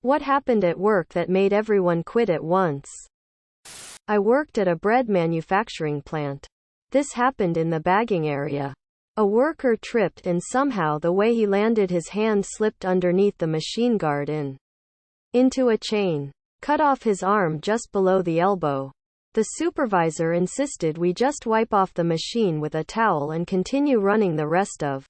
What happened at work that made everyone quit at once? I worked at a bread manufacturing plant. This happened in the bagging area. A worker tripped and somehow the way he landed his hand slipped underneath the machine guard into a chain. Cut off his arm just below the elbow. The supervisor insisted we just wipe off the machine with a towel and continue running the rest of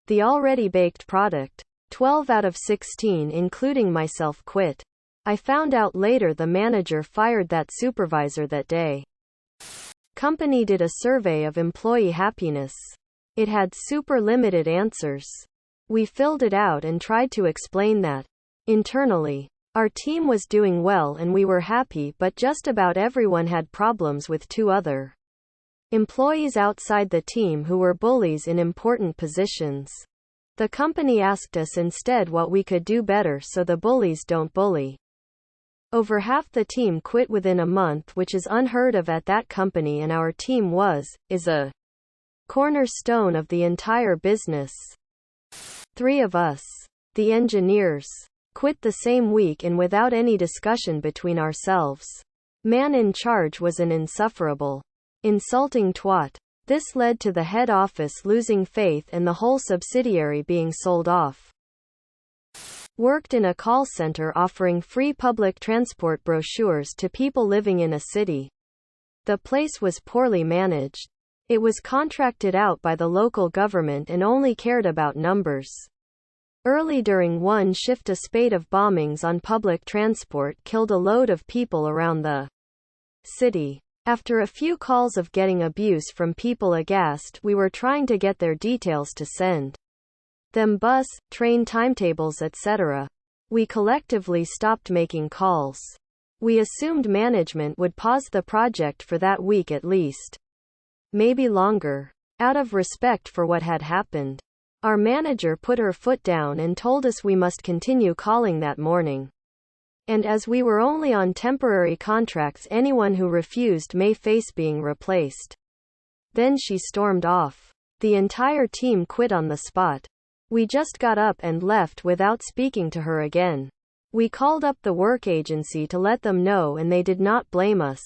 the already baked product. 12 out of 16 including myself quit. I found out later the manager fired that supervisor that day. Company did a survey of employee happiness. It had super limited answers. We filled it out and tried to explain that internally our team was doing well and we were happy, but just about everyone had problems with 2 other employees outside the team who were bullies in important positions. The company asked us instead what we could do better so the bullies don't bully. Over half the team quit within a month, which is unheard of at that company, and our team is a cornerstone of the entire business. 3 of us, the engineers, quit the same week and without any discussion between ourselves. Man in charge was an insufferable, insulting twat. This led to the head office losing faith and the whole subsidiary being sold off. Worked in a call center offering free public transport brochures to people living in a city. The place was poorly managed. It was contracted out by the local government and only cared about numbers. Early during one shift, a spate of bombings on public transport killed a load of people around the city. After a few calls of getting abuse from people aghast, we were trying to get their details to send them bus, train timetables, etc. We collectively stopped making calls. We assumed management would pause the project for that week at least. Maybe longer. Out of respect for what had happened, our manager put her foot down and told us we must continue calling that morning. And as we were only on temporary contracts, anyone who refused may face being replaced. Then she stormed off. The entire team quit on the spot. We just got up and left without speaking to her again. We called up the work agency to let them know and they did not blame us.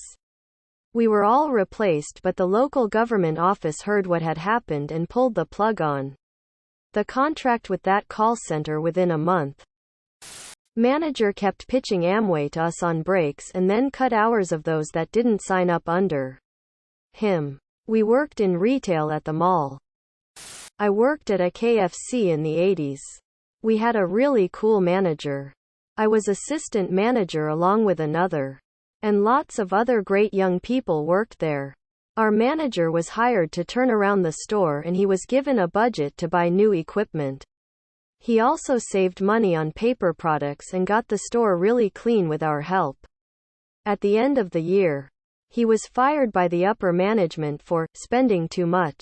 We were all replaced, but the local government office heard what had happened and pulled the plug on the contract with that call center within a month. Manager kept pitching Amway to us on breaks and then cut hours of those that didn't sign up under him. We worked in retail at the mall. I worked at a KFC in the 80s. We had a really cool manager. I was assistant manager along with another. And lots of other great young people worked there. Our manager was hired to turn around the store and he was given a budget to buy new equipment. He also saved money on paper products and got the store really clean with our help. At the end of the year, he was fired by the upper management for spending too much.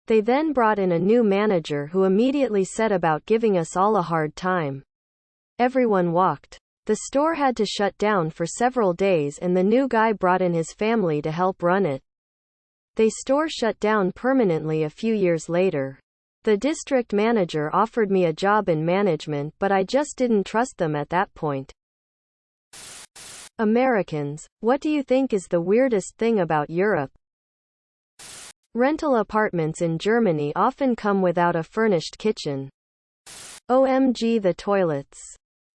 They then brought in a new manager who immediately set about giving us all a hard time. Everyone walked. The store had to shut down for several days and the new guy brought in his family to help run it. The store shut down permanently a few years later. The district manager offered me a job in management, but I just didn't trust them at that point. Americans, what do you think is the weirdest thing about Europe? Rental apartments in Germany often come without a furnished kitchen. OMG, the toilets.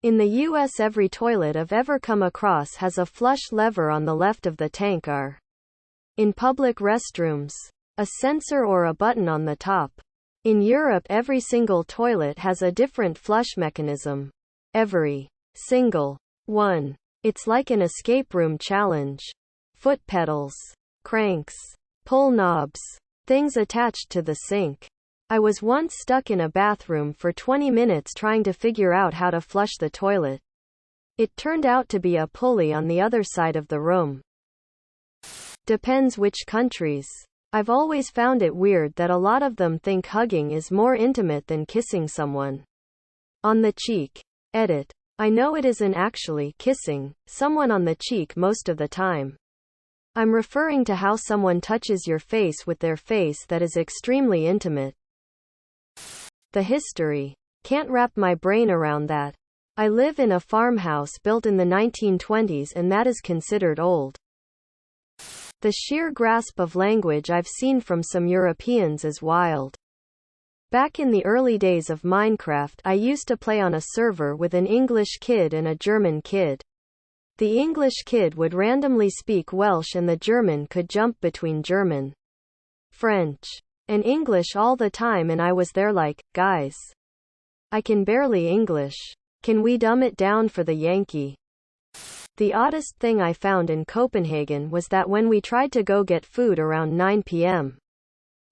In the US, every toilet I've ever come across has a flush lever on the left of the tank, or in public restrooms, a sensor or a button on the top. In Europe, every single toilet has a different flush mechanism. Every single one. It's like an escape room challenge. Foot pedals, cranks, pull knobs, things attached to the sink. I was once stuck in a bathroom for 20 minutes trying to figure out how to flush the toilet. It turned out to be a pulley on the other side of the room. Depends which countries. I've always found it weird that a lot of them think hugging is more intimate than kissing someone on the cheek. Edit. I know it isn't actually kissing someone on the cheek most of the time. I'm referring to how someone touches your face with their face that is extremely intimate. The history. Can't wrap my brain around that. I live in a farmhouse built in the 1920s and that is considered old. The sheer grasp of language I've seen from some Europeans is wild. Back in the early days of Minecraft, I used to play on a server with an English kid and a German kid. The English kid would randomly speak Welsh and the German could jump between German, French, and English all the time, and I was there like, guys, I can barely English. Can we dumb it down for the Yankee? The oddest thing I found in Copenhagen was that when we tried to go get food around 9 p.m.,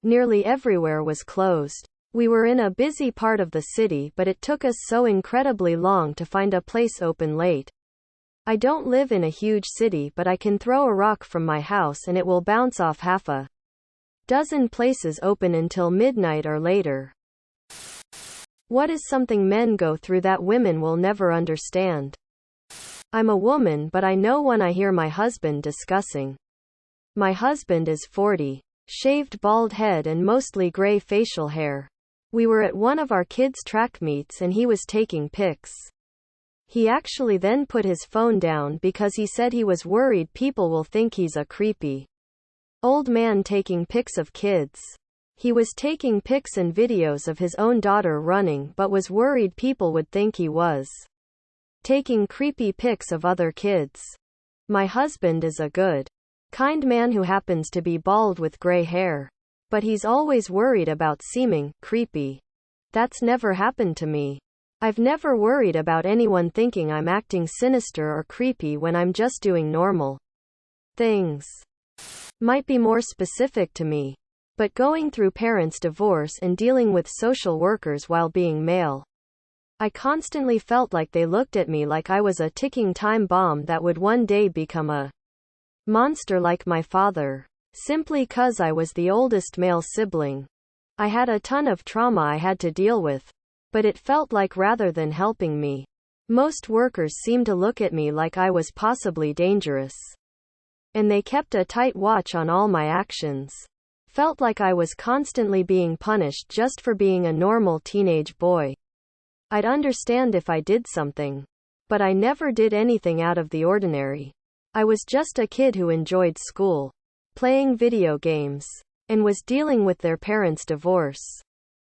nearly everywhere was closed. We were in a busy part of the city, but it took us so incredibly long to find a place open late. I don't live in a huge city, but I can throw a rock from my house and it will bounce off half a dozen places open until midnight or later. What is something men go through that women will never understand? I'm a woman, but I know when I hear my husband discussing. My husband is 40, shaved bald head and mostly gray facial hair. We were at one of our kids' track meets and he was taking pics. He actually then put his phone down because he said he was worried people will think he's a creepy old man taking pics of kids. He was taking pics and videos of his own daughter running but was worried people would think he was taking creepy pics of other kids. My husband is a good, kind man who happens to be bald with gray hair. But he's always worried about seeming creepy. That's never happened to me. I've never worried about anyone thinking I'm acting sinister or creepy when I'm just doing normal things. Might be more specific to me. But going through parents' divorce and dealing with social workers while being male, I constantly felt like they looked at me like I was a ticking time bomb that would one day become a monster like my father. Simply 'cause I was the oldest male sibling. I had a ton of trauma I had to deal with. But it felt like rather than helping me, most workers seemed to look at me like I was possibly dangerous. And they kept a tight watch on all my actions. Felt like I was constantly being punished just for being a normal teenage boy. I'd understand if I did something. But I never did anything out of the ordinary. I was just a kid who enjoyed school, playing video games, and was dealing with their parents' divorce.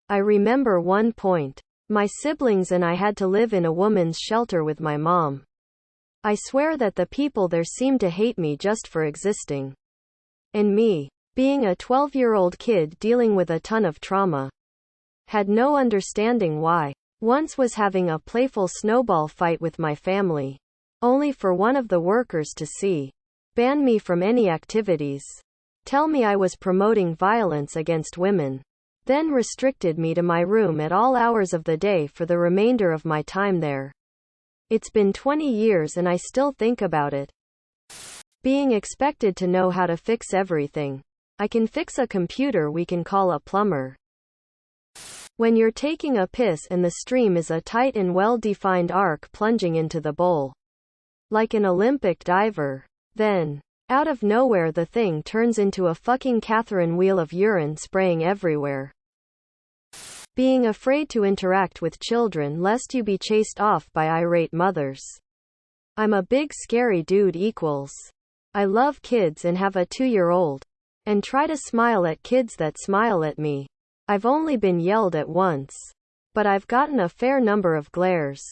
I remember one point. My siblings and I had to live in a woman's shelter with my mom. I swear that the people there seemed to hate me just for existing. And me, being a 12-year-old kid dealing with a ton of trauma, had no understanding why. Once was having a playful snowball fight with my family, only for one of the workers to ban me from any activities, tell me I was promoting violence against women, then restricted me to my room at all hours of the day for the remainder of my time there. It's been 20 years and I still think about it. Being expected to know how to fix everything. I can fix a computer, we can call a plumber. When you're taking a piss and the stream is a tight and well-defined arc plunging into the bowl, like an Olympic diver, then, out of nowhere the thing turns into a fucking Catherine wheel of urine spraying everywhere. Being afraid to interact with children lest you be chased off by irate mothers. I'm a big scary dude equals. I love kids and have a 2-year-old. And try to smile at kids that smile at me. I've only been yelled at once. But I've gotten a fair number of glares.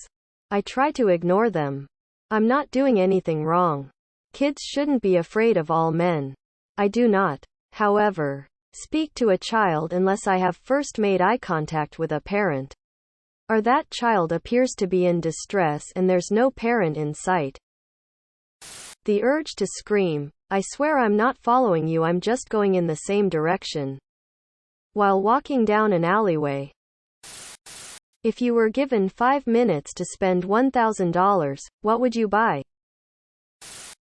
I try to ignore them. I'm not doing anything wrong. Kids shouldn't be afraid of all men. I do not, however, speak to a child unless I have first made eye contact with a parent, or that child appears to be in distress and there's no parent in sight. The urge to scream, I swear I'm not following you, I'm just going in the same direction, while walking down an alleyway. If you were given 5 minutes to spend $1,000, what would you buy?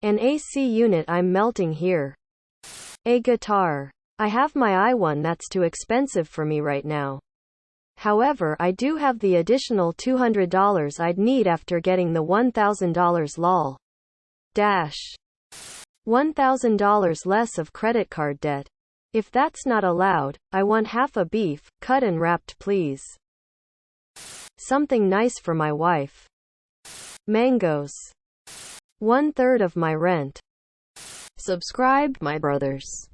An AC unit, I'm melting here. A guitar. I have my i1 that's too expensive for me right now. However, I do have the additional $200 I'd need after getting the $1,000 lol. $1,000 less of credit card debt. If that's not allowed, I want half a beef, cut and wrapped please. Something nice for my wife. Mangoes. 1/3 of my rent. Subscribe, my brothers.